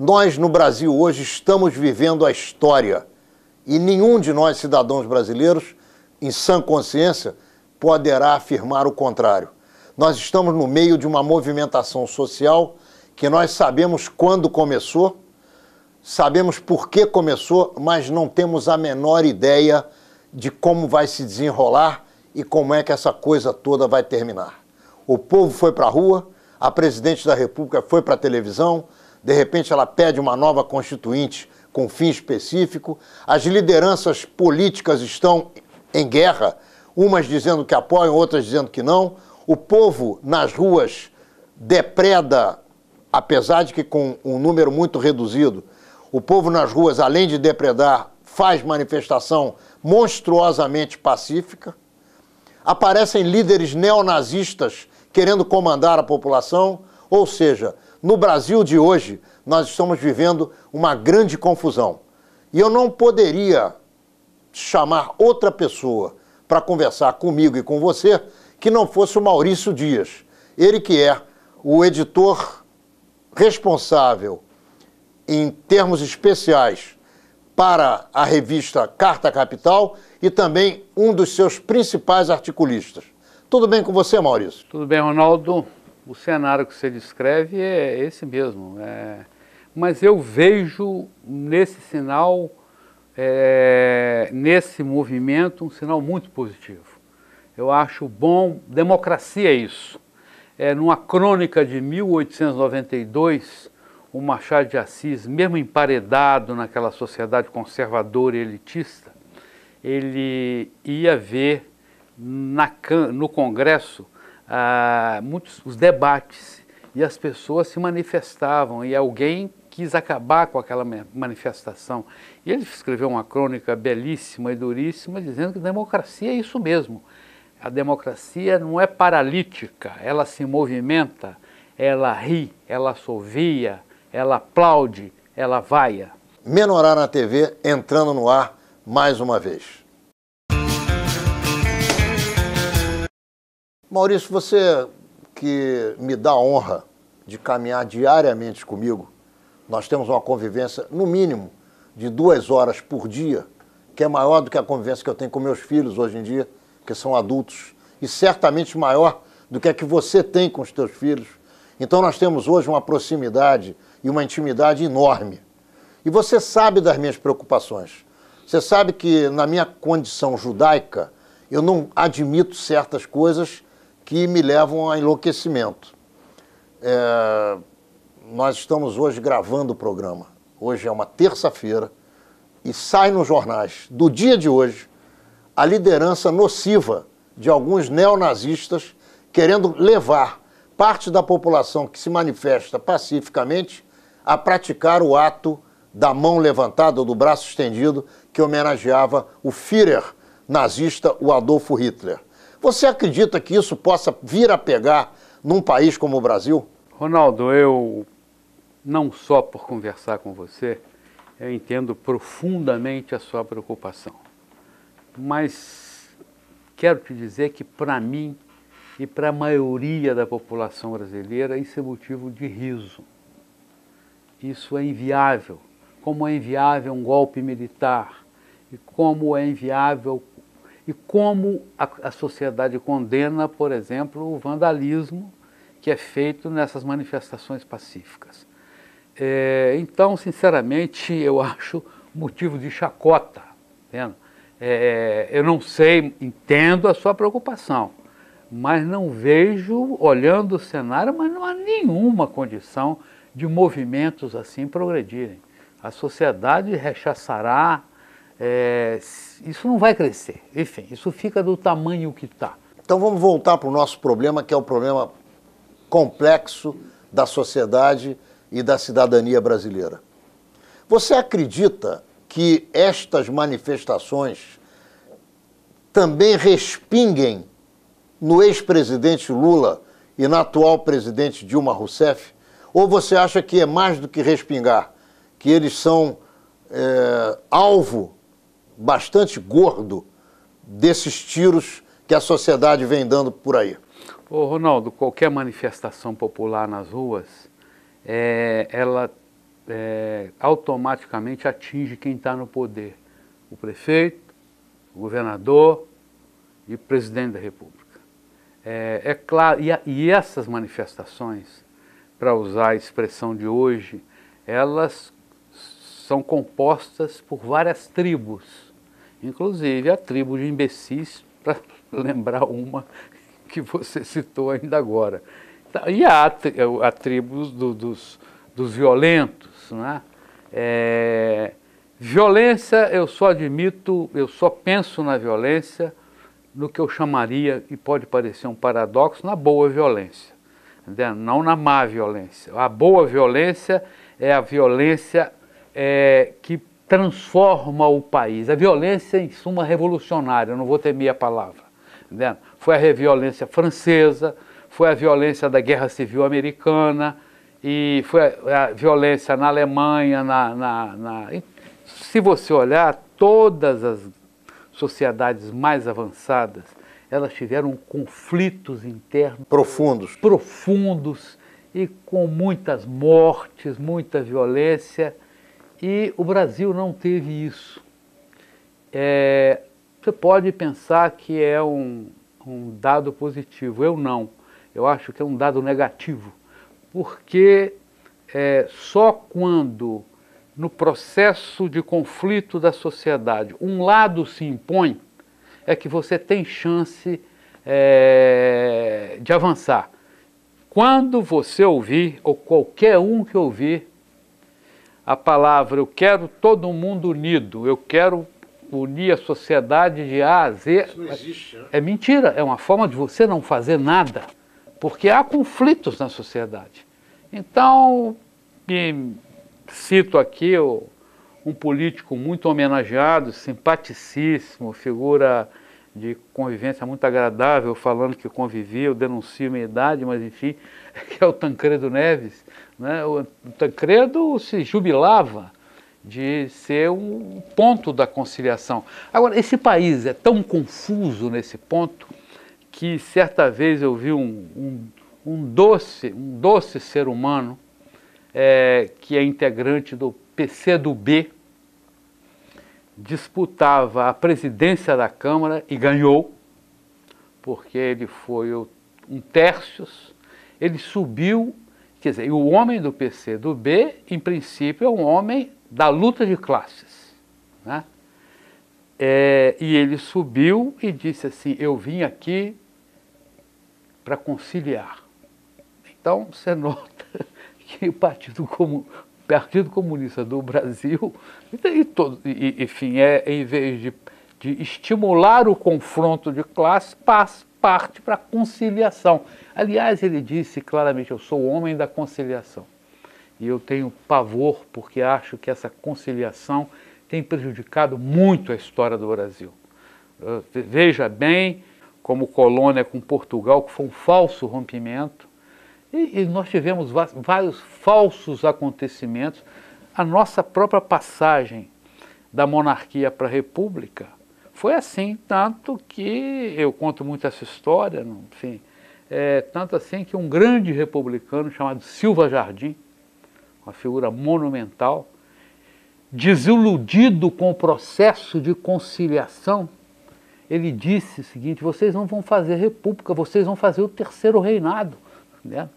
Nós, no Brasil, hoje, estamos vivendo a história e nenhum de nós, cidadãos brasileiros, em sã consciência, poderá afirmar o contrário. Nós estamos no meio de uma movimentação social que nós sabemos quando começou, sabemos por que começou, mas não temos a menor ideia de como vai se desenrolar e como é que essa coisa toda vai terminar. O povo foi para a rua, a presidente da República foi para a televisão, de repente ela pede uma nova constituinte com fim específico, as lideranças políticas estão em guerra, umas dizendo que apoiam, outras dizendo que não. O povo nas ruas depreda, apesar de que com um número muito reduzido, o povo nas ruas, além de depredar, faz manifestação monstruosamente pacífica. Aparecem líderes neonazistas querendo comandar a população, ou seja, no Brasil de hoje, nós estamos vivendo uma grande confusão. E eu não poderia chamar outra pessoa para conversar comigo e com você que não fosse o Maurício Dias. Ele que é o editor responsável em termos especiais para a revista Carta Capital e também um dos seus principais articulistas. Tudo bem com você, Maurício? Tudo bem, Ronaldo. O cenário que você descreve é esse mesmo. Mas eu vejo nesse sinal, nesse movimento, um sinal muito positivo. Eu acho bom, democracia é isso. Numa crônica de 1892, o Machado de Assis, mesmo emparedado naquela sociedade conservadora e elitista, ele ia ver no Congresso muitos os debates e as pessoas se manifestavam e alguém quis acabar com aquela manifestação. E ele escreveu uma crônica belíssima e duríssima dizendo que democracia é isso mesmo. A democracia não é paralítica, ela se movimenta, ela ri, ela assovia, ela aplaude, ela vaia. Menorá na TV entrando no ar mais uma vez. Maurício, você que me dá a honra de caminhar diariamente comigo, nós temos uma convivência, no mínimo, de 2 horas por dia, que é maior do que a convivência que eu tenho com meus filhos hoje em dia, que são adultos, e certamente maior do que a que você tem com os teus filhos. Então nós temos hoje uma proximidade e uma intimidade enorme. E você sabe das minhas preocupações. Você sabe que na minha condição judaica, eu não admito certas coisas que me levam a enlouquecimento. Nós estamos hoje gravando o programa. Hoje é uma terça-feira e sai nos jornais do dia de hoje a liderança nociva de alguns neonazistas querendo levar parte da população que se manifesta pacificamente a praticar o ato da mão levantada ou do braço estendido que homenageava o Führer nazista, o Adolfo Hitler. Você acredita que isso possa vir a pegar num país como o Brasil? Ronaldo, eu, não só por conversar com você, eu entendo profundamente a sua preocupação. Mas quero te dizer que para mim e para a maioria da população brasileira isso é motivo de riso. Isso é inviável, como é inviável um golpe militar, e como é inviável, e como a sociedade condena, por exemplo, o vandalismo que é feito nessas manifestações pacíficas. Então, sinceramente, eu acho motivo de chacota. Entendo? Eu não sei, entendo a sua preocupação, mas não vejo, olhando o cenário, mas não há nenhuma condição de movimentos assim progredirem. A sociedade rechaçará, isso não vai crescer. Enfim, isso fica do tamanho que está. Então vamos voltar para o nosso problema, que é o problema complexo da sociedade e da cidadania brasileira. Você acredita que estas manifestações também respinguem no ex-presidente Lula e na atual presidente Dilma Rousseff? Ou você acha que é mais do que respingar, que eles são alvo bastante gordo desses tiros que a sociedade vem dando por aí? Ô, Ronaldo, qualquer manifestação popular nas ruas, ela automaticamente atinge quem está no poder. O prefeito, o governador e o presidente da República. É claro, e essas manifestações, para usar a expressão de hoje, elas são compostas por várias tribos, inclusive a tribo de imbecis, para lembrar uma que você citou ainda agora. E a tribo dos violentos, né? Violência, eu só penso na violência no que eu chamaria, e pode parecer um paradoxo, na boa violência, entendeu? Não na má violência. A boa violência é a violência que transforma o país. A violência, em suma, revolucionária, eu não vou temer a palavra. Entendeu? Foi a violência francesa, foi a violência da Guerra Civil Americana, e foi a violência na Alemanha, se você olhar, todas as sociedades mais avançadas, elas tiveram conflitos internos profundos e com muitas mortes, muita violência, e o Brasil não teve isso. Você pode pensar que é um dado positivo, eu não. Eu acho que é um dado negativo, porque só quando, no processo de conflito da sociedade, um lado se impõe, é que você tem chance de avançar. Quando você ouvir, ou qualquer um que ouvir, a palavra "eu quero todo mundo unido", "eu quero unir a sociedade de A a Z", isso não existe, né? É mentira, é uma forma de você não fazer nada, porque há conflitos na sociedade. Então, cito aqui um político muito homenageado, simpaticíssimo, figura de convivência muito agradável, falando que convivia, eu denuncio minha idade, mas enfim, que é o Tancredo Neves, né? O Tancredo se jubilava de ser um ponto da conciliação. Agora, esse país é tão confuso nesse ponto que certa vez eu vi um doce ser humano que é integrante do PCdoB, disputava a presidência da Câmara e ganhou, porque ele foi um tercios, ele subiu, quer dizer, e o homem do PCdoB, em princípio, é um homem da luta de classes, né? E ele subiu e disse assim: eu vim aqui para conciliar. Então, você nota que o Partido Comunista do Brasil, enfim, em vez de estimular o confronto de classes, parte para a conciliação. Aliás, ele disse claramente: eu sou o homem da conciliação. E eu tenho pavor, porque acho que essa conciliação tem prejudicado muito a história do Brasil. Veja bem como colônia com Portugal, que foi um falso rompimento, e nós tivemos vários falsos acontecimentos. A nossa própria passagem da monarquia para a república foi assim, tanto que, eu conto muito essa história, enfim, tanto assim que um grande republicano chamado Silva Jardim, uma figura monumental, desiludido com o processo de conciliação, ele disse o seguinte: vocês não vão fazer república, vocês vão fazer o terceiro reinado, né?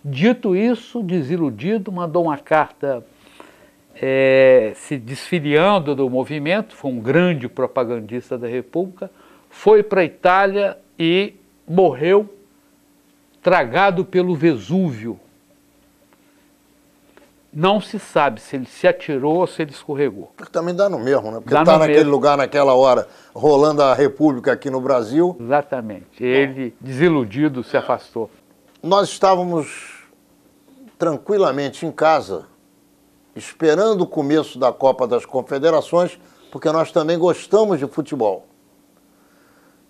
Dito isso, desiludido, mandou uma carta se desfiliando do movimento, foi um grande propagandista da República, foi para a Itália e morreu tragado pelo Vesúvio. Não se sabe se ele se atirou ou se ele escorregou. Também dá no mesmo, né? Porque está naquele lugar, naquela hora, rolando a República aqui no Brasil. Exatamente. Ele, desiludido, se afastou. Nós estávamos tranquilamente em casa, esperando o começo da Copa das Confederações, porque nós também gostamos de futebol.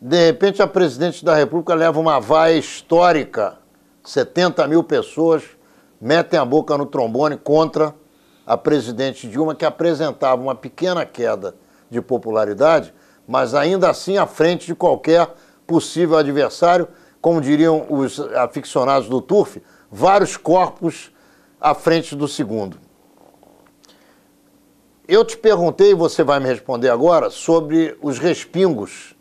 De repente, a presidente da República leva uma vaia histórica, 70 mil pessoas metem a boca no trombone contra a presidente Dilma, que apresentava uma pequena queda de popularidade, mas ainda assim à frente de qualquer possível adversário, como diriam os aficionados do turf, vários corpos à frente do segundo. Eu te perguntei, você vai me responder agora, sobre os respingos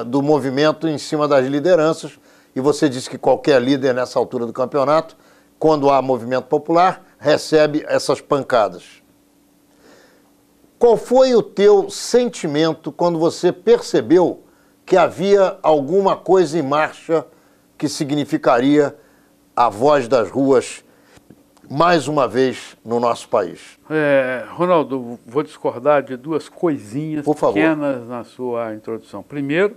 do movimento em cima das lideranças, e você disse que qualquer líder nessa altura do campeonato, quando há movimento popular, recebe essas pancadas. Qual foi o teu sentimento quando você percebeu que havia alguma coisa em marcha que significaria a voz das ruas mais uma vez no nosso país? Ronaldo, vou discordar de duas coisinhas pequenas na sua introdução. Primeiro,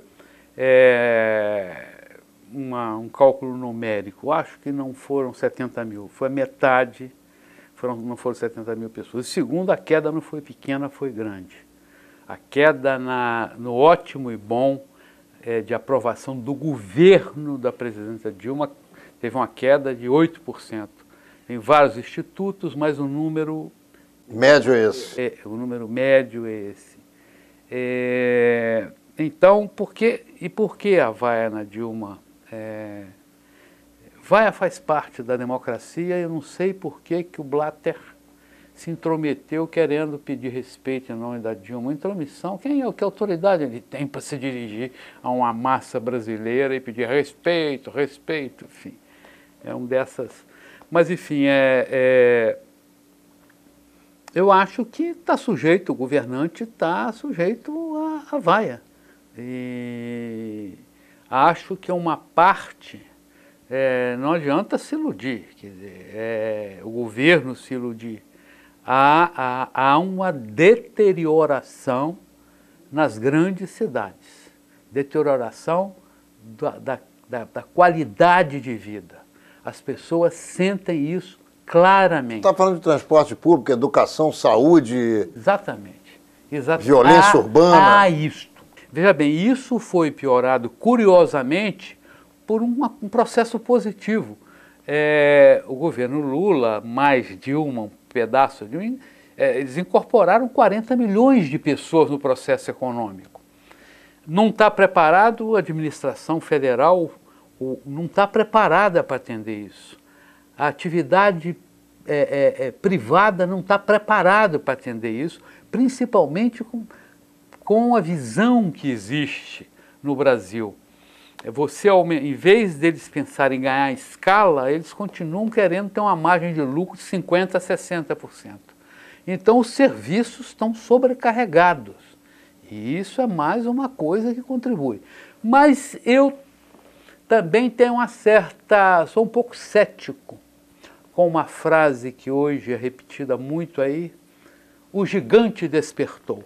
um cálculo numérico. Acho que não foram 70 mil, foi metade, não foram 70 mil pessoas. E segundo, a queda não foi pequena, foi grande. A queda no ótimo e bom de aprovação do governo da presidenta Dilma teve uma queda de 8%. Tem vários institutos, mas o número... médio é esse. O número médio é esse. Então, por que a vaia na Dilma? Vaia faz parte da democracia, eu não sei por que o Blatter se intrometeu querendo pedir respeito em nome da Dilma. Intromissão, que autoridade ele tem para se dirigir a uma massa brasileira e pedir respeito, enfim. É um dessas... Mas, enfim, eu acho que está sujeito, o governante está sujeito à vaia. E acho que uma parte, não adianta se iludir, quer dizer, o governo se iludir. Há uma deterioração nas grandes cidades, deterioração da qualidade de vida. As pessoas sentem isso claramente. Você está falando de transporte público, educação, saúde... Exatamente. Violência urbana... Isto. Veja bem, isso foi piorado, curiosamente, por um processo positivo. O governo Lula, mais Dilma, um pedaço de Dilma, eles incorporaram 40 milhões de pessoas no processo econômico. Não está preparado, a administração federal não está preparada para atender isso. A atividade privada não está preparada para atender isso, principalmente com a visão que existe no Brasil. Em vez deles pensarem em ganhar escala, eles continuam querendo ter uma margem de lucro de 50% a 60%. Então os serviços estão sobrecarregados. E isso é mais uma coisa que contribui. Mas eu também tenho sou um pouco cético com uma frase que hoje é repetida muito aí: o gigante despertou.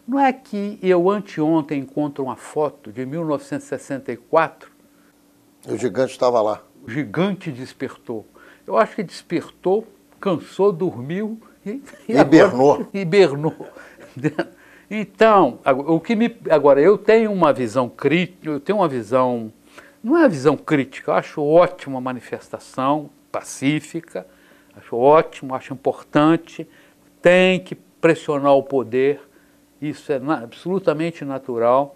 Não é que eu anteontem encontro uma foto de 1964? O gigante estava lá. O gigante despertou. Eu acho que despertou, cansou, dormiu e hibernou. Então, agora eu tenho uma visão crítica, não é uma visão crítica, eu acho ótima a manifestação pacífica, acho ótimo, acho importante, tem que pressionar o poder, isso é absolutamente natural.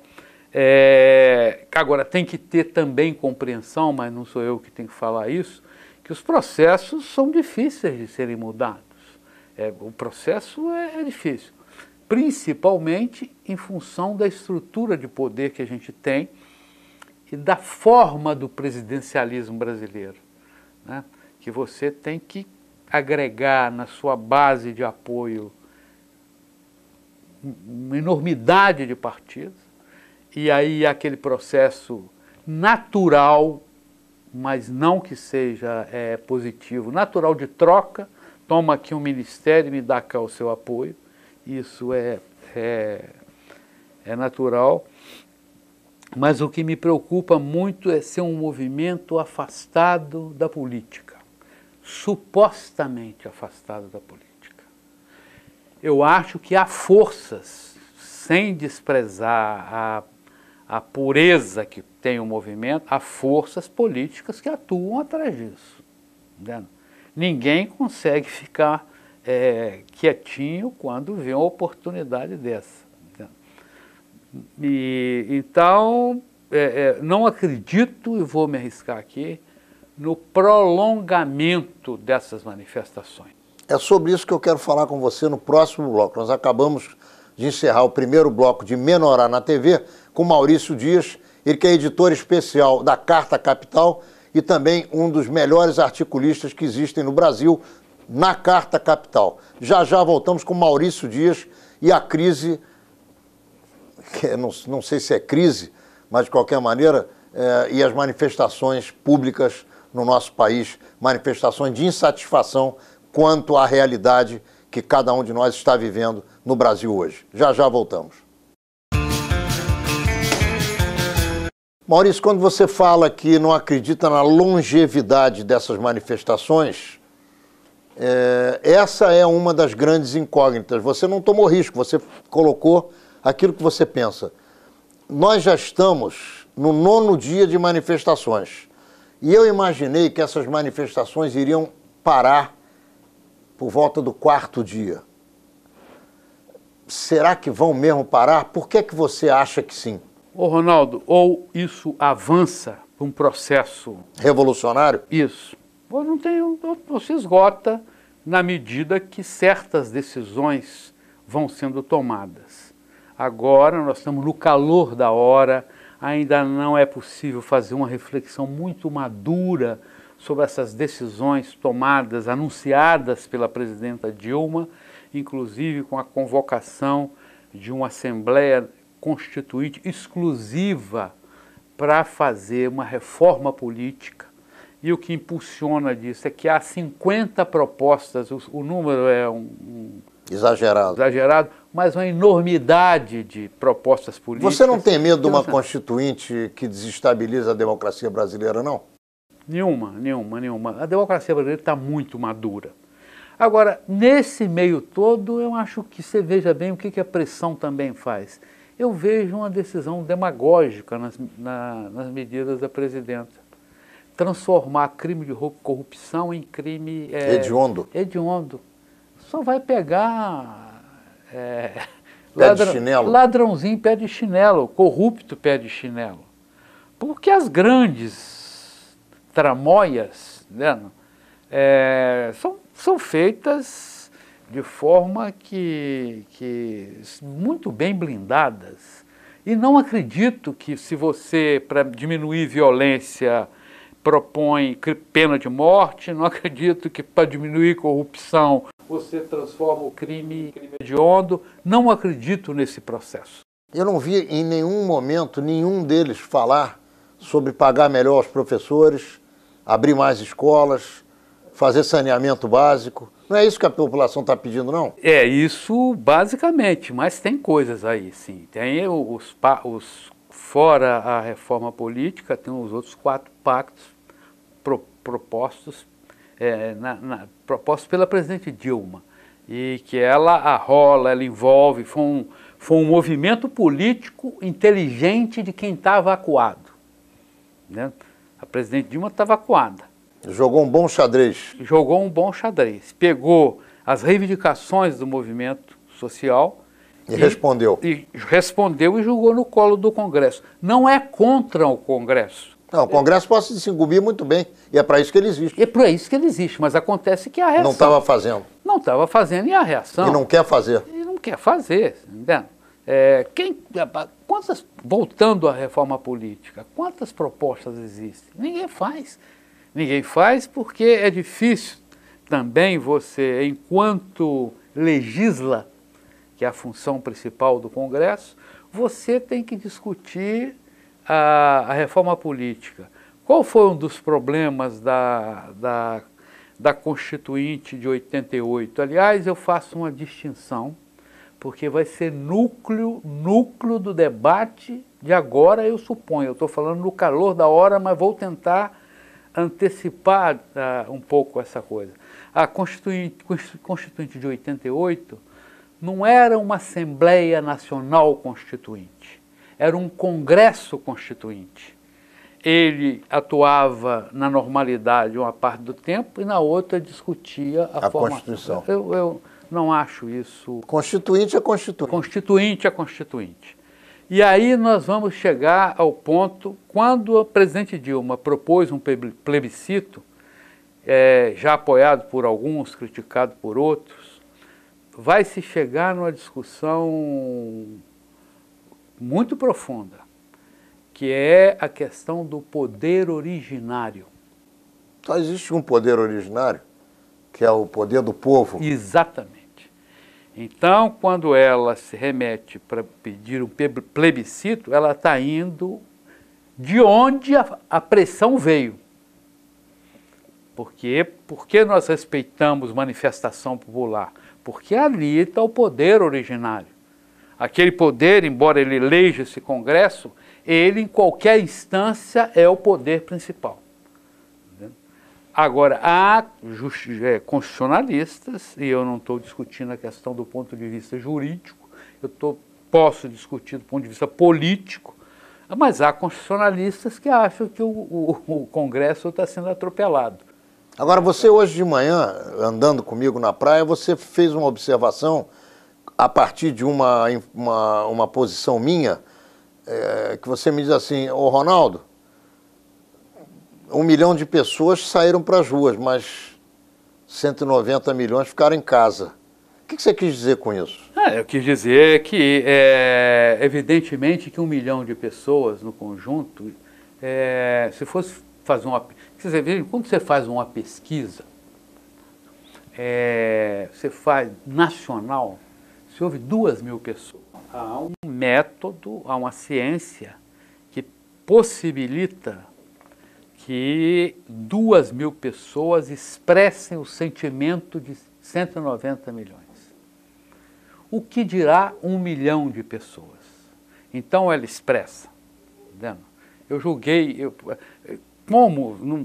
Agora, tem que ter também compreensão, mas não sou eu que tenho que falar isso, que os processos são difíceis de serem mudados. O processo é difícil, principalmente em função da estrutura de poder que a gente tem e da forma do presidencialismo brasileiro, né? Que você tem que agregar na sua base de apoio uma enormidade de partidos, e aí aquele processo natural, mas não que seja positivo, natural de troca, toma aqui um ministério e me dá cá o seu apoio, isso é natural, mas o que me preocupa muito é ser um movimento afastado da política, supostamente afastado da política. Eu acho que há forças, sem desprezar a pureza que tem o movimento, há forças políticas que atuam atrás disso. Entendeu? Ninguém consegue ficar quietinho quando vê uma oportunidade dessa. Então, não acredito, e vou me arriscar aqui, no prolongamento dessas manifestações. É sobre isso que eu quero falar com você no próximo bloco. Nós acabamos de encerrar o primeiro bloco de Menorá na TV com Maurício Dias, ele que é editor especial da Carta Capital e também um dos melhores articulistas que existem no Brasil na Carta Capital. Já já voltamos com Maurício Dias e a crise, que não sei se é crise, mas de qualquer maneira, e as manifestações públicas no nosso país, manifestações de insatisfação quanto à realidade que cada um de nós está vivendo no Brasil hoje. Já já voltamos. Maurício, quando você fala que não acredita na longevidade dessas manifestações, essa é uma das grandes incógnitas. Você não tomou risco, você colocou aquilo que você pensa. Nós já estamos no 9º dia de manifestações e eu imaginei que essas manifestações iriam parar por volta do 4º dia. Será que vão mesmo parar? Por que você acha que sim? Ô Ronaldo, ou isso avança para um processo revolucionário? Isso. Ou se esgota na medida que certas decisões vão sendo tomadas. Agora nós estamos no calor da hora, ainda não é possível fazer uma reflexão muito madura sobre essas decisões tomadas, anunciadas pela presidenta Dilma, inclusive com a convocação de uma Assembleia Constituinte exclusiva para fazer uma reforma política. E o que impulsiona disso é que há 50 propostas, o número é exagerado, mas uma enormidade de propostas políticas. Você não tem medo de uma constituinte que desestabiliza a democracia brasileira, não? Nenhuma. A democracia brasileira está muito madura. Agora, nesse meio todo, eu acho que você veja bem o que a pressão também faz. Eu vejo uma decisão demagógica nas medidas da presidenta. Transformar crime de corrupção em crime... hediondo. Hediondo. Só vai pegar... pé de chinelo. Ladrãozinho pé de chinelo, corrupto pé de chinelo. Porque as grandes tramóias, né, são feitas de forma que muito bem blindadas. E não acredito que se você, para diminuir violência, propõe pena de morte, não acredito que para diminuir corrupção você transforma o crime hediondo, não acredito nesse processo. Eu não vi em nenhum momento nenhum deles falar sobre pagar melhor aos professores, abrir mais escolas, fazer saneamento básico. Não é isso que a população está pedindo, não? É isso basicamente, mas tem coisas aí, sim. Tem fora a reforma política, tem os outros 4 pactos propostos, propostos pela presidente Dilma. E que ela arrola, ela envolve, foi um movimento político inteligente de quem estava acuado. Né? A presidente Dilma estava acuada. Jogou um bom xadrez. Jogou um bom xadrez. Pegou as reivindicações do movimento social e respondeu. E respondeu e jogou no colo do Congresso. Não é contra o Congresso. Não, o Congresso pode se incumbir muito bem. E é para isso que ele existe. É para isso que ele existe, mas acontece que a reação... Não estava fazendo. Não estava fazendo, e a reação... E não quer fazer. E não quer fazer, entendeu? Voltando à reforma política, quantas propostas existem? Ninguém faz. Ninguém faz porque é difícil também você, enquanto legisla, que é a função principal do Congresso, você tem que discutir a reforma política. Qual foi um dos problemas da Constituinte de 88? Aliás, eu faço uma distinção, porque vai ser núcleo do debate de agora, eu suponho. Eu estou falando no calor da hora, mas vou tentar antecipar um pouco essa coisa. A Constituinte de 88 não era uma Assembleia Nacional Constituinte, era um Congresso Constituinte. Ele atuava na normalidade uma parte do tempo e na outra discutia a formação. Constituição. Eu não acho isso... Constituinte é constituinte. Constituinte é constituinte. E aí nós vamos chegar ao ponto, quando a presidente Dilma propôs um plebiscito, já apoiado por alguns, criticado por outros, vai se chegar numa discussão muito profunda, que é a questão do poder originário. Só existe um poder originário, que é o poder do povo. Exatamente. Então, quando ela se remete para pedir um plebiscito, ela está indo de onde a pressão veio. Por que nós respeitamos manifestação popular? Porque ali está o poder originário. Aquele poder, embora ele eleja esse Congresso, ele em qualquer instância é o poder principal. Agora, há constitucionalistas, e eu não estou discutindo a questão do ponto de vista jurídico, posso discutir do ponto de vista político, mas há constitucionalistas que acham que o Congresso está sendo atropelado. Agora, você hoje de manhã, andando comigo na praia, você fez uma observação a partir de uma posição minha, que você me diz assim: ô Ronaldo, 1 milhão de pessoas saíram para as ruas, mas 190 milhões ficaram em casa. O que você quis dizer com isso? Eu quis dizer que, evidentemente, que 1 milhão de pessoas no conjunto, se fosse fazer quando você faz uma pesquisa, você faz nacional, se houve 2.000 pessoas, há um método, há uma ciência que possibilita que 2.000 pessoas expressem o sentimento de 190 milhões. O que dirá 1 milhão de pessoas? Então ela expressa. Entendeu? Eu julguei,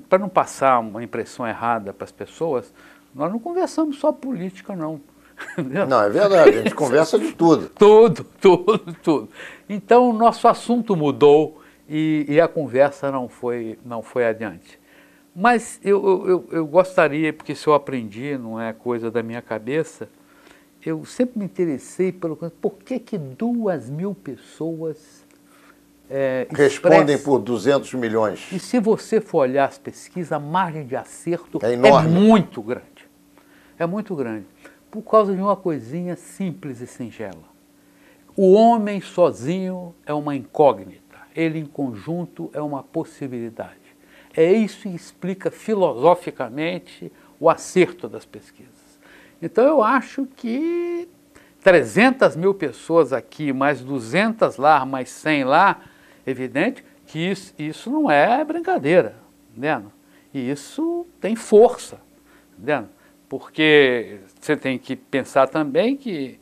para não passar uma impressão errada para as pessoas, nós não conversamos só política, não. Entendeu? Não, é verdade, a gente conversa de tudo. Tudo. Então o nosso assunto mudou e a conversa não foi adiante. Mas eu gostaria, porque isso eu aprendi, não é coisa da minha cabeça, eu sempre me interessei por que 2.000 pessoas respondem por 200 milhões. E se você for olhar as pesquisas, a margem de acerto é enorme. Muito grande. É muito grande. Por causa de uma coisinha simples e singela. O homem sozinho é uma incógnita. Ele em conjunto é uma possibilidade. É isso que explica filosoficamente o acerto das pesquisas. Então eu acho que 300.000 pessoas aqui, mais 200 lá, mais 100 lá, evidente que isso não é brincadeira, entendeu? E isso tem força, entendeu? Porque você tem que pensar também que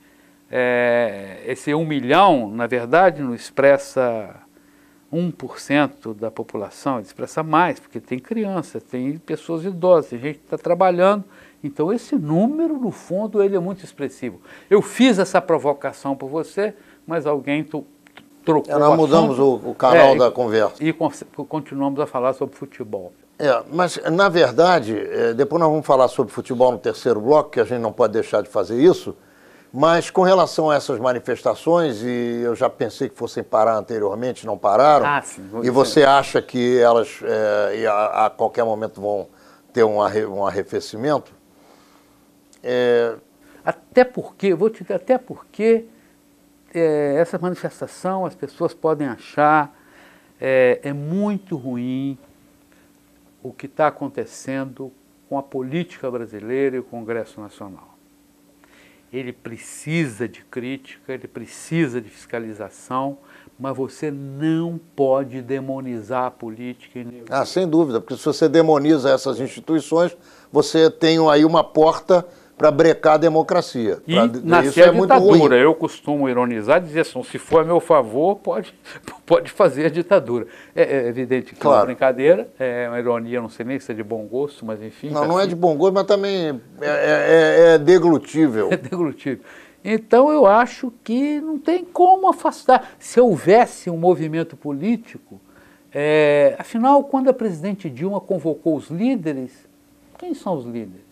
esse 1 milhão, na verdade, não expressa 1% da população, ele expressa mais, porque tem crianças, tem pessoas idosas, tem gente que está trabalhando. Então esse número, no fundo, ele é muito expressivo. Eu fiz essa provocação por você, mas alguém trocou nós mudamos o canal da conversa. E continuamos a falar sobre futebol. Mas, na verdade, depois nós vamos falar sobre futebol no terceiro bloco, que a gente não pode deixar de fazer isso, mas com relação a essas manifestações, e eu já pensei que fossem parar anteriormente, não pararam, sim, e você acha que elas a qualquer momento vão ter um arrefecimento? Até porque, essa manifestação as pessoas podem achar é muito ruim o que está acontecendo com a política brasileira e o Congresso Nacional. Ele precisa de crítica, ele precisa de fiscalização, mas você não pode demonizar a política. Sem dúvida, porque se você demoniza essas instituições, você tem aí uma porta para brecar a democracia. E nascer a ditadura. Eu costumo ironizar e dizer assim, se for a meu favor, pode fazer a ditadura. É evidente que é uma brincadeira, é uma ironia, não sei nem se é de bom gosto, mas enfim. Não é de bom gosto, mas também é deglutível. É deglutível. Então eu acho que não tem como afastar. Se houvesse um movimento político, afinal, quando a presidente Dilma convocou os líderes, quem são os líderes?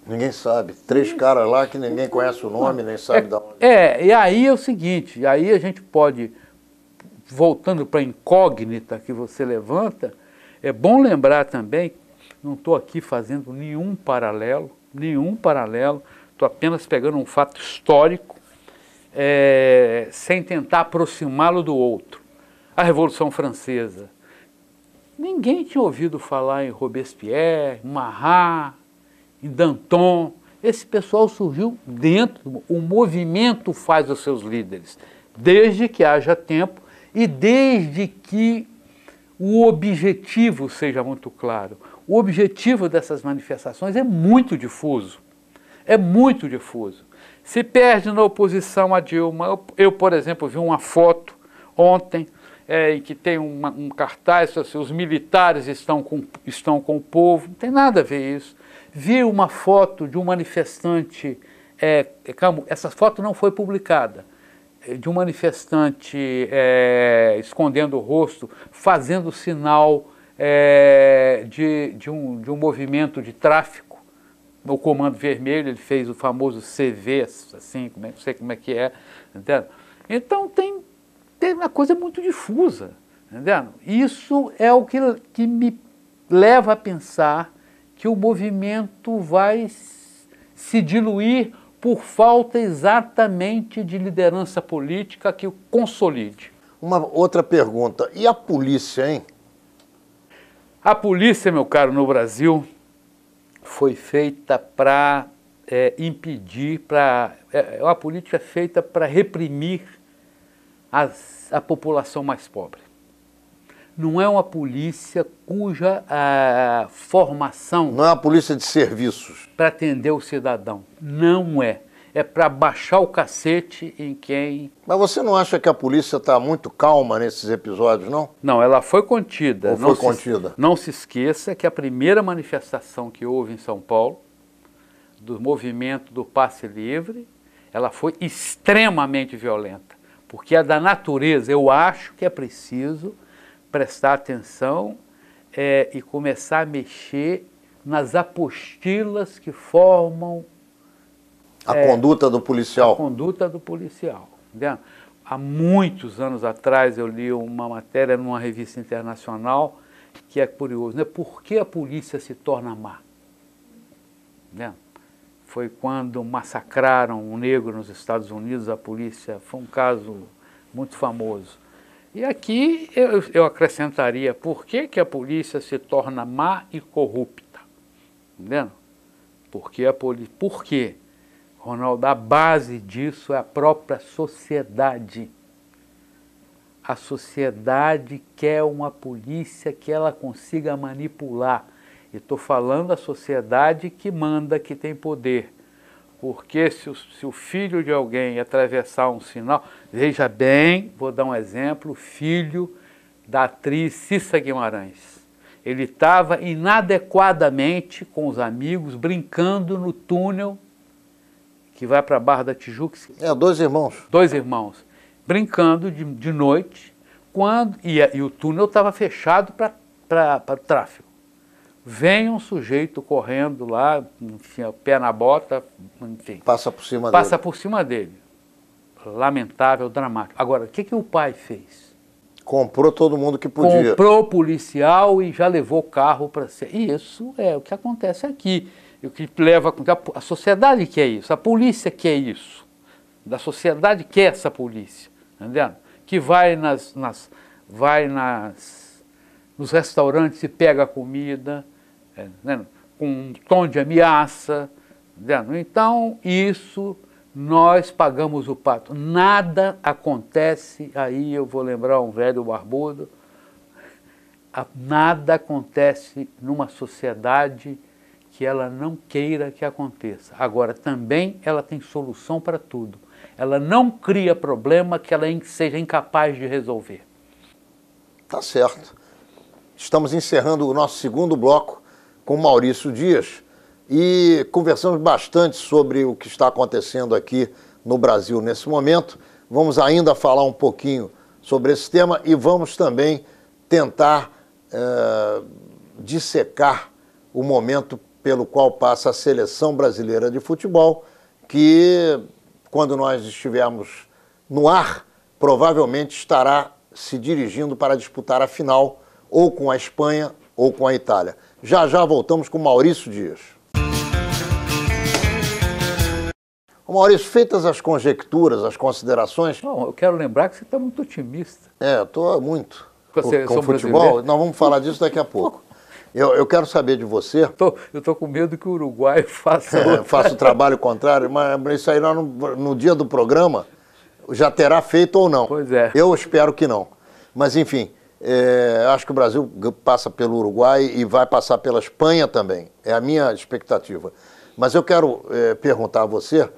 Ninguém sabe. 3 caras lá que ninguém conhece o nome, nem sabe de onde. E aí é o seguinte, aí a gente pode, voltando para a incógnita que você levanta, é bom lembrar também não estou aqui fazendo nenhum paralelo, estou apenas pegando um fato histórico, sem tentar aproximá-lo do outro. A Revolução Francesa. Ninguém tinha ouvido falar em Robespierre, Marat, em Danton. Esse pessoal surgiu dentro, o movimento faz os seus líderes, desde que haja tempo e desde que o objetivo seja muito claro. O objetivo dessas manifestações é muito difuso. É muito difuso. Se perde na oposição a Dilma. Eu, por exemplo, vi uma foto ontem em que tem um cartaz, assim, os militares estão com o povo. Não tem nada a ver isso. Vi uma foto de um manifestante, essa foto não foi publicada, de um manifestante escondendo o rosto, fazendo sinal de um movimento de tráfico. O Comando Vermelho, ele fez o famoso CV, assim, não sei como é que é, entendeu? Então tem uma coisa muito difusa, entendeu? Isso é o que me leva a pensar que o movimento vai se diluir por falta exatamente de liderança política que o consolide. Uma outra pergunta, e a polícia, hein? A polícia, meu caro, no Brasil, foi feita para impedir, a política é feita para reprimir a população mais pobre. Não é uma polícia cuja formação... Não é uma polícia de serviços. Para atender o cidadão. Não é. É para baixar o cacete em quem... Mas você não acha que a polícia está muito calma nesses episódios, não? Não, ela foi contida. Ou foi contida? Não se esqueça que a primeira manifestação que houve em São Paulo, do movimento do passe livre, ela foi extremamente violenta. Porque é da natureza. Eu acho que é preciso prestar atenção e começar a mexer nas apostilas que formam a conduta do policial. A conduta do policial. Entendeu? Há muitos anos atrás eu li uma matéria numa revista internacional que é curioso, né? Por que a polícia se torna má? Entendeu? Foi quando massacraram um negro nos Estados Unidos, a polícia, foi um caso muito famoso. E aqui eu acrescentaria, por que a polícia se torna má e corrupta? Entendeu? Por quê? Ronaldo, a base disso é a própria sociedade. A sociedade quer uma polícia que ela consiga manipular. E estou falando da sociedade que manda, que tem poder. Porque se o filho de alguém atravessar um sinal... Veja bem, vou dar um exemplo, o filho da atriz Cissa Guimarães. Ele estava inadequadamente com os amigos, brincando no túnel que vai para a Barra da Tijuca. Dois irmãos. Dois irmãos, brincando de noite, e o túnel estava fechado para o tráfego. Vem um sujeito correndo lá, enfim, pé na bota, enfim. Passa por cima dele. Passa por cima dele. Lamentável, dramático. Agora, o que o pai fez? Comprou todo mundo que podia. Comprou o policial e já levou o carro para ser. E isso é o que acontece aqui. O que leva a sociedade quer isso, a polícia quer isso. A sociedade quer essa polícia, entendeu? Que vai nos restaurantes e pega comida, com um tom de ameaça. Entendeu? Então, isso nós pagamos o pato. Nada acontece, aí eu vou lembrar um velho barbudo, nada acontece numa sociedade que ela não queira que aconteça. Agora, também ela tem solução para tudo. Ela não cria problema que ela seja incapaz de resolver. Tá certo. Estamos encerrando o nosso segundo bloco com Maurício Dias e conversamos bastante sobre o que está acontecendo aqui no Brasil nesse momento. Vamos ainda falar um pouquinho sobre esse tema e vamos também tentar dissecar o momento pelo qual passa a seleção brasileira de futebol, que, quando nós estivermos no ar, provavelmente estará se dirigindo para disputar a final ou com a Espanha ou com a Itália. Já já voltamos com Maurício Dias. Maurício, feitas as conjecturas, as considerações... Não, eu quero lembrar que você está muito otimista. Eu estou muito. Você Com futebol, brasileiro? nós vamos falar disso daqui a pouco. Eu quero saber de você... Eu estou com medo que o Uruguai faça... faça o trabalho contrário, mas isso aí nós, no dia do programa já terá feito ou não. Pois é. Eu espero que não. Mas, enfim, acho que o Brasil passa pelo Uruguai e vai passar pela Espanha também. É a minha expectativa. Mas eu quero perguntar a você,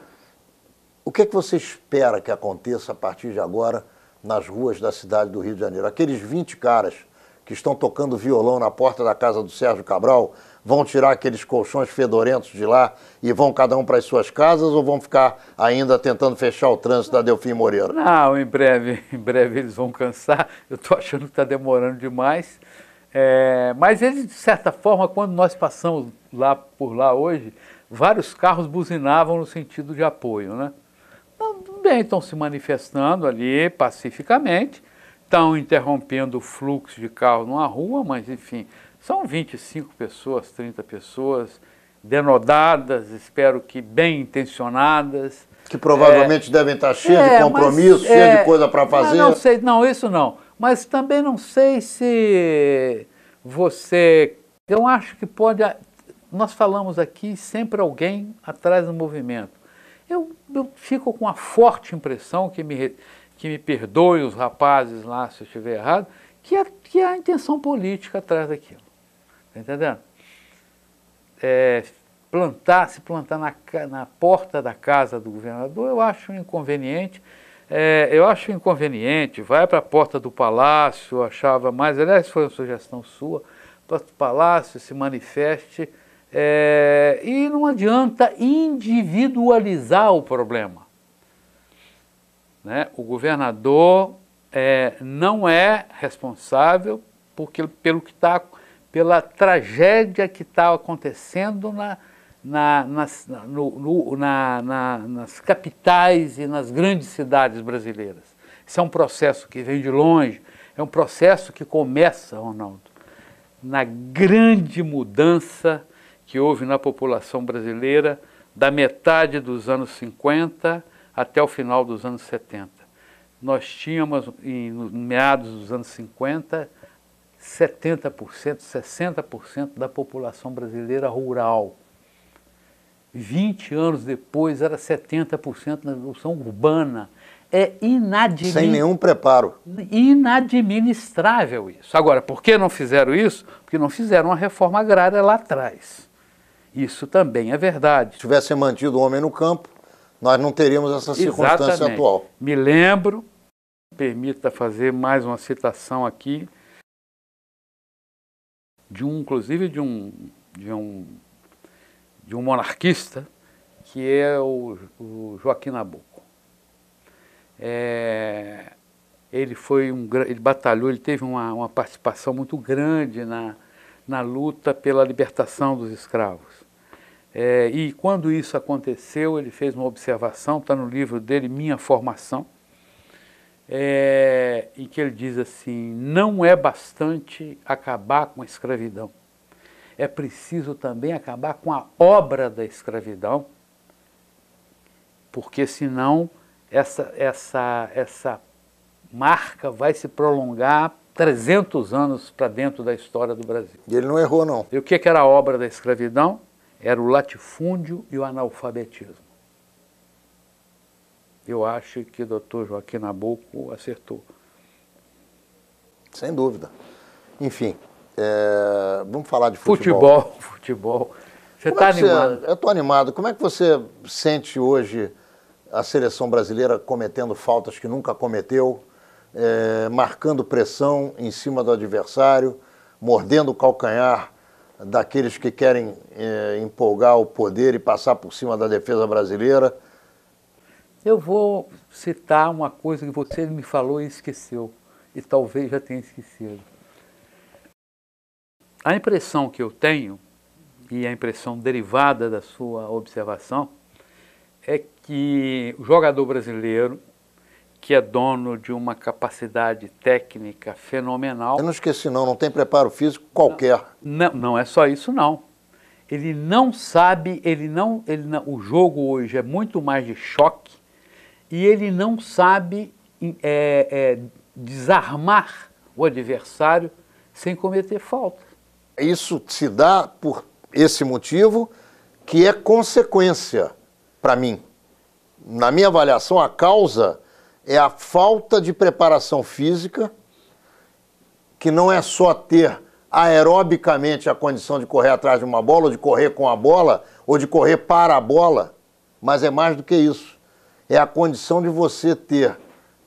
o que é que você espera que aconteça a partir de agora nas ruas da cidade do Rio de Janeiro? Aqueles 20 caras que estão tocando violão na porta da casa do Sérgio Cabral vão tirar aqueles colchões fedorentos de lá e vão cada um para as suas casas ou vão ficar ainda tentando fechar o trânsito da Delfim Moreira? Não, em breve eles vão cansar. Eu estou achando que está demorando demais. Mas eles, de certa forma, quando nós passamos por lá hoje, vários carros buzinavam no sentido de apoio, né? Então, bem, estão se manifestando ali pacificamente, estão interrompendo o fluxo de carros numa rua, mas, enfim, são 25 pessoas, 30 pessoas denodadas, espero que bem intencionadas. Que provavelmente devem estar cheias de compromisso, cheias de coisa para fazer. Não sei, não, isso não. Mas também não sei se você... Eu acho que pode... Nós falamos aqui sempre alguém atrás do movimento. Eu fico com a forte impressão, que me perdoem os rapazes lá se eu estiver errado, que há intenção política atrás daquilo. Está entendendo? Se plantar na porta da casa do governador, eu acho inconveniente. Vai para a porta do palácio, eu achava mais, aliás, foi uma sugestão sua, para o palácio, se manifeste, e não adianta individualizar o problema. Né? O governador não é responsável pela tragédia que está acontecendo nas capitais e nas grandes cidades brasileiras. Isso é um processo que vem de longe, é um processo que começa, Ronaldo, na grande mudança que houve na população brasileira da metade dos anos 50 até o final dos anos 70. Nós tínhamos, em meados dos anos 50, 70%, 60% da população brasileira rural. 20 anos depois era 70% na revolução urbana. É inadmissível. Sem nenhum preparo. Inadministrável isso. Agora, por que não fizeram isso? Porque não fizeram uma reforma agrária lá atrás. Isso também é verdade. Se tivesse mantido o homem no campo, nós não teríamos essa circunstância Exatamente. Atual. Me lembro, permita fazer mais uma citação aqui, inclusive de um monarquista, que é o Joaquim Nabuco. Ele batalhou, ele teve uma participação muito grande na luta pela libertação dos escravos. E quando isso aconteceu, ele fez uma observação, está no livro dele, Minha Formação, em que ele diz assim: não é bastante acabar com a escravidão, é preciso também acabar com a obra da escravidão, porque senão essa marca vai se prolongar 300 anos para dentro da história do Brasil. E ele não errou, não. E o que era a obra da escravidão? Era o latifúndio e o analfabetismo. Eu acho que o doutor Joaquim Nabuco acertou. Sem dúvida. Enfim, vamos falar de futebol. Futebol. Você está animado? Eu estou animado. Como é que você sente hoje a seleção brasileira cometendo faltas que nunca cometeu, marcando pressão em cima do adversário, mordendo o calcanhar daqueles que querem empolgar o poder e passar por cima da defesa brasileira? Eu vou citar uma coisa que você me falou e esqueceu, e talvez já tenha esquecido. A impressão que eu tenho, e a impressão derivada da sua observação, é que o jogador brasileiro que é dono de uma capacidade técnica fenomenal. Eu não esqueci não tem preparo físico qualquer. Não é só isso não. Ele não sabe, o jogo hoje é muito mais de choque e ele não sabe desarmar o adversário sem cometer falta. Isso se dá por esse motivo que é consequência para mim. Na minha avaliação, a causa é a falta de preparação física, que não é só ter aerobicamente a condição de correr atrás de uma bola, ou de correr com a bola, ou de correr para a bola, mas é mais do que isso. É a condição de você ter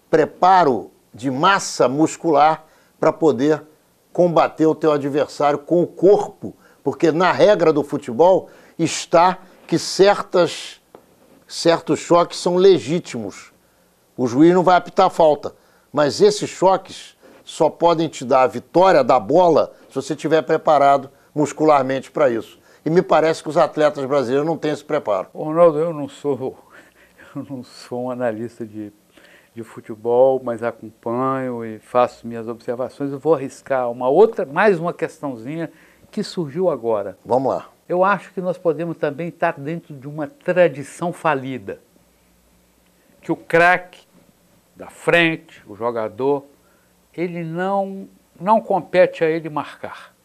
preparo de massa muscular para poder combater o teu adversário com o corpo, porque na regra do futebol está que certos choques são legítimos. O juiz não vai apitar falta, mas esses choques só podem te dar a vitória da bola se você estiver preparado muscularmente para isso. E me parece que os atletas brasileiros não têm esse preparo. Ronaldo, eu não sou um analista de futebol, mas acompanho e faço minhas observações. Eu vou arriscar mais uma questãozinha que surgiu agora. Vamos lá. Eu acho que nós podemos também estar dentro de uma tradição falida. Que o craque da frente, o jogador, ele não compete a ele marcar.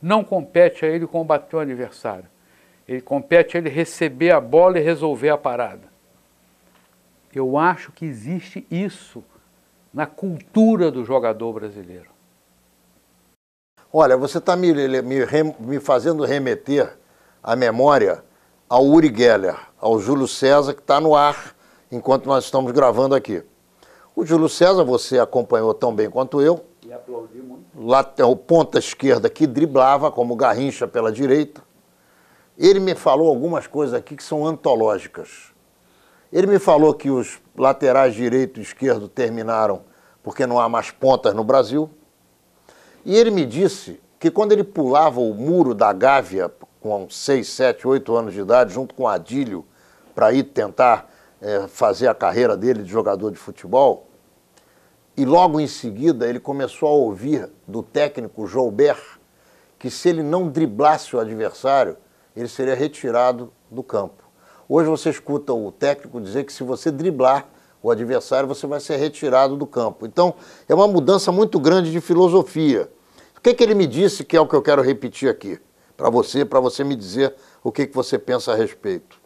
Não compete a ele combater o adversário. Ele compete a ele receber a bola e resolver a parada. Eu acho que existe isso na cultura do jogador brasileiro. Olha, você está me fazendo remeter a memória ao Uri Geller, ao Júlio César, que está no ar enquanto nós estamos gravando aqui. O Júlio César, você acompanhou tão bem quanto eu. E aplaudi muito. Lá tem o ponta esquerda que driblava, como Garrincha pela direita. Ele me falou algumas coisas aqui que são antológicas. Ele me falou que os laterais direito e esquerdo terminaram porque não há mais pontas no Brasil. E ele me disse que quando ele pulava o muro da Gávea, com 6, 7, 8 anos de idade, junto com Adílio, para ir tentar fazer a carreira dele de jogador de futebol, e logo em seguida ele começou a ouvir do técnico Joubert que se ele não driblasse o adversário, ele seria retirado do campo. Hoje você escuta o técnico dizer que se você driblar o adversário, você vai ser retirado do campo. Então, é uma mudança muito grande de filosofia. O que ele me disse, que é o que eu quero repetir aqui, para você me dizer o que você pensa a respeito.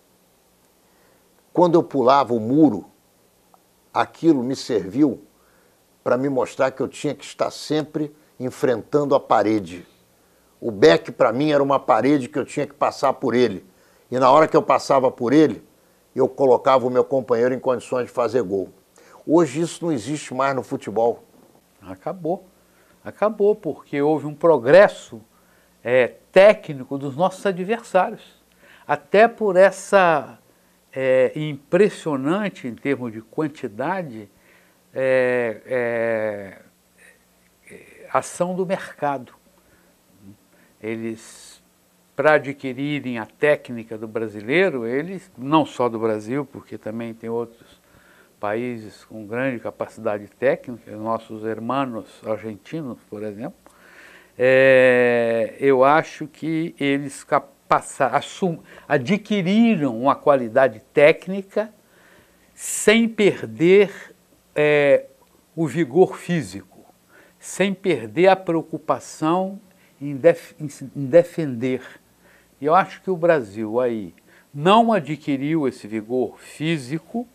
Quando eu pulava o muro, aquilo me serviu para me mostrar que eu tinha que estar sempre enfrentando a parede. O beck, para mim, era uma parede que eu tinha que passar por ele. E na hora que eu passava por ele, eu colocava o meu companheiro em condições de fazer gol. Hoje isso não existe mais no futebol. Acabou. Acabou, porque houve um progresso técnico dos nossos adversários. Até por essa impressionante, em termos de quantidade, ação do mercado. Eles, para adquirirem a técnica do brasileiro, eles, não só do Brasil, porque também tem outros países com grande capacidade técnica, nossos irmãos argentinos, por exemplo, eu acho que eles adquiriram uma qualidade técnica sem perder o vigor físico, sem perder a preocupação em defender. E eu acho que o Brasil aí não adquiriu esse vigor físico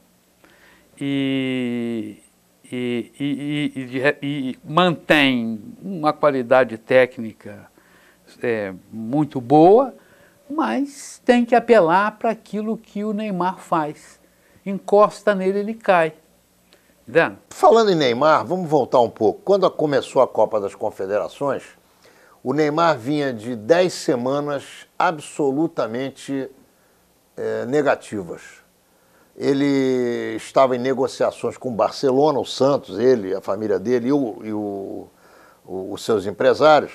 e mantém uma qualidade técnica muito boa, mas tem que apelar para aquilo que o Neymar faz. Encosta nele, ele cai. Entendeu? Falando em Neymar, vamos voltar um pouco. Quando começou a Copa das Confederações, o Neymar vinha de 10 semanas absolutamente negativas. Ele estava em negociações com o Barcelona, o Santos, ele, a família dele e os seus empresários,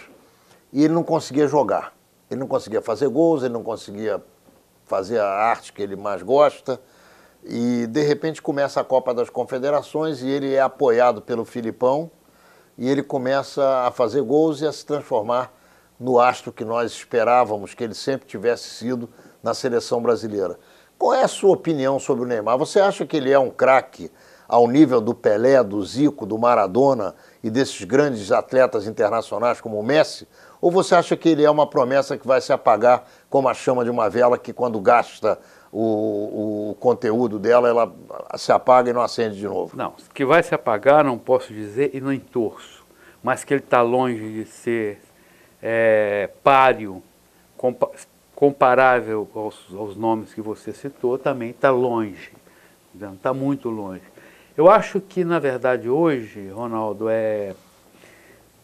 e ele não conseguia jogar. Ele não conseguia fazer gols, ele não conseguia fazer a arte que ele mais gosta. E, de repente, começa a Copa das Confederações e ele é apoiado pelo Filipão e ele começa a fazer gols e a se transformar no astro que nós esperávamos que ele sempre tivesse sido na seleção brasileira. Qual é a sua opinião sobre o Neymar? Você acha que ele é um craque ao nível do Pelé, do Zico, do Maradona e desses grandes atletas internacionais como o Messi? Ou você acha que ele é uma promessa que vai se apagar como a chama de uma vela que quando gasta o conteúdo dela, ela se apaga e não acende de novo? Não, que vai se apagar não posso dizer e nem torço, mas que ele está longe de ser páreo, comparável aos nomes que você citou, também está longe, está muito longe. Eu acho que, na verdade, hoje, Ronaldo,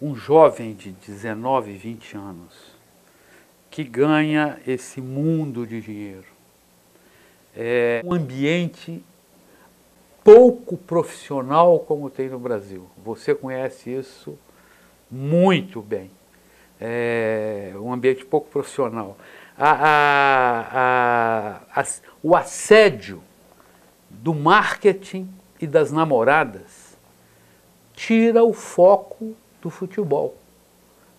um jovem de 19, 20 anos que ganha esse mundo de dinheiro. É um ambiente pouco profissional como tem no Brasil. Você conhece isso muito bem. É um ambiente pouco profissional. O assédio do marketing e das namoradas tira o foco do futebol,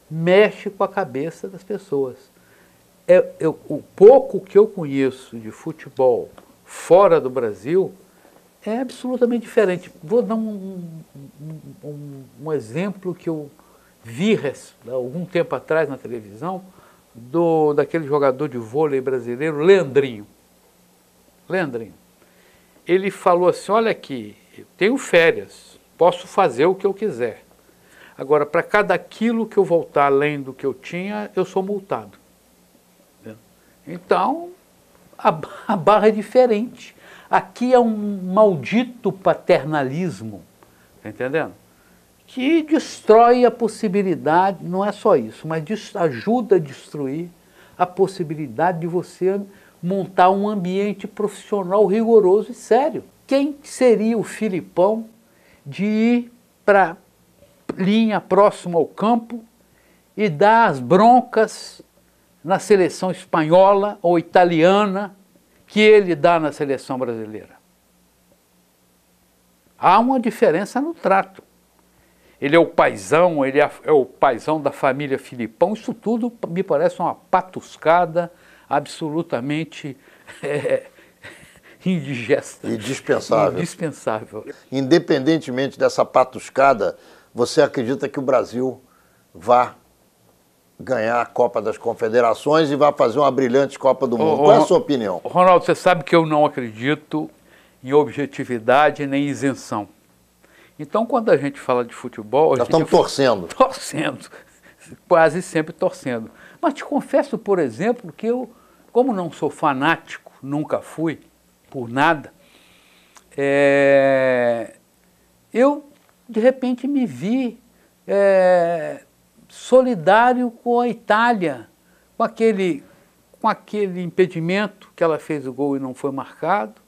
mexe com a cabeça das pessoas. O pouco que eu conheço de futebol fora do Brasil é absolutamente diferente. Vou dar um exemplo que eu vi algum tempo atrás na televisão, daquele jogador de vôlei brasileiro, Leandrinho. Ele falou assim, olha aqui, eu tenho férias, posso fazer o que eu quiser. Agora, para cada quilo que eu voltar além do que eu tinha, eu sou multado. Então, a barra é diferente. Aqui é um maldito paternalismo, tá entendendo? Que destrói a possibilidade, não é só isso, mas ajuda a destruir a possibilidade de você montar um ambiente profissional rigoroso e sério. Quem seria o Filipão de ir para linha próxima ao campo e dar as broncas na seleção espanhola ou italiana que ele dá na seleção brasileira? Há uma diferença no trato. Ele é o paizão, ele é o paizão da família Filipão, isso tudo me parece uma patuscada absolutamente indigesta. Indispensável. Independentemente dessa patuscada, você acredita que o Brasil vá ganhar a Copa das Confederações e vai fazer uma brilhante Copa do Mundo? Qual é a sua opinião? Ronaldo, você sabe que eu não acredito em objetividade nem isenção. Então, quando a gente fala de futebol... Nós estamos torcendo. Torcendo, quase sempre torcendo. Mas te confesso, por exemplo, que eu, como não sou fanático, nunca fui, por nada, eu, de repente, me vi solidário com a Itália, com aquele impedimento que ela fez o gol e não foi marcado,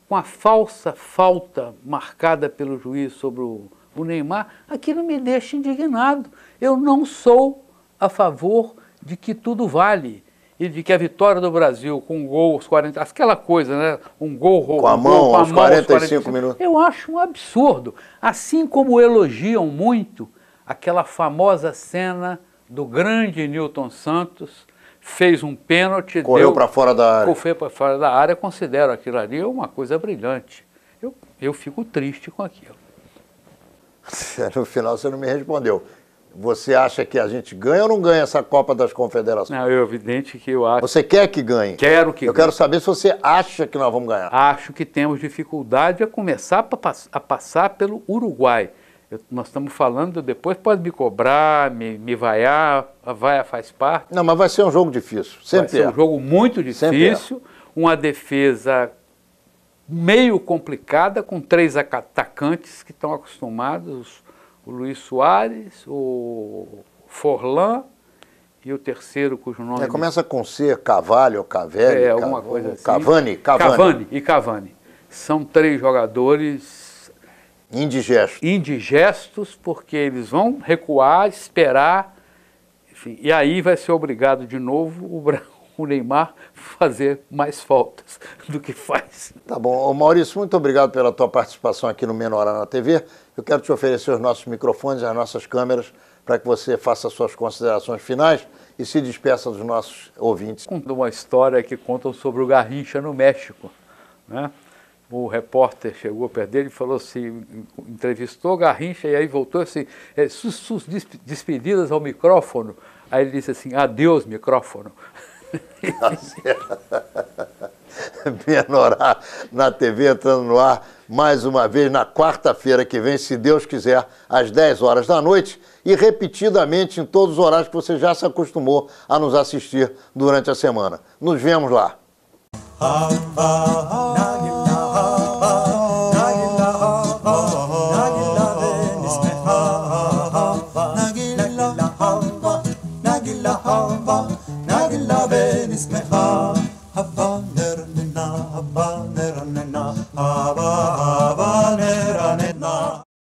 com a falsa falta marcada pelo juiz sobre o Neymar. Aquilo me deixa indignado. Eu não sou a favor de que tudo vale e de que a vitória do Brasil com um gol aos 40, aquela coisa, né? Um gol com a mão aos 45 minutos. Eu acho um absurdo. Assim como elogiam muito aquela famosa cena do grande Nilton Santos, fez um pênalti, correu para fora da área. Foi para fora da área, considero aquilo ali uma coisa brilhante. Eu fico triste com aquilo. No final você não me respondeu. Você acha que a gente ganha ou não ganha essa Copa das Confederações? Não, é evidente que eu acho. Você quer que ganhe? Quero que ganhe. Eu quero saber se você acha que nós vamos ganhar. Acho que temos dificuldade a começar a passar pelo Uruguai. Nós estamos falando, depois pode me cobrar, me vaiar, a vaia faz parte. Não, mas vai ser um jogo difícil, sempre vai ser um jogo muito difícil, uma defesa meio complicada, com 3 atacantes que estão acostumados, o Luiz Soares, o Forlan e o terceiro, cujo nome... começa com C, Cavalli ou Cavelli, alguma coisa assim. Cavani. São 3 jogadores... Indigestos, porque eles vão recuar, esperar, enfim, e aí vai ser obrigado de novo o Neymar fazer mais faltas do que faz. Tá bom. Ô Maurício, muito obrigado pela tua participação aqui no Menorá na TV. Eu quero te oferecer os nossos microfones, as nossas câmeras, para que você faça suas considerações finais e se despeça dos nossos ouvintes. Conta uma história que contam sobre o Garrincha no México, né? O repórter chegou perto dele e falou assim, entrevistou o Garrincha e aí voltou assim, suas despedidas ao micrófono. Aí ele disse assim, adeus micrófono. Menorá na TV entrando no ar mais uma vez na quarta-feira que vem, se Deus quiser, às 10 horas da noite e repetidamente em todos os horários que você já se acostumou a nos assistir durante a semana. Nos vemos lá.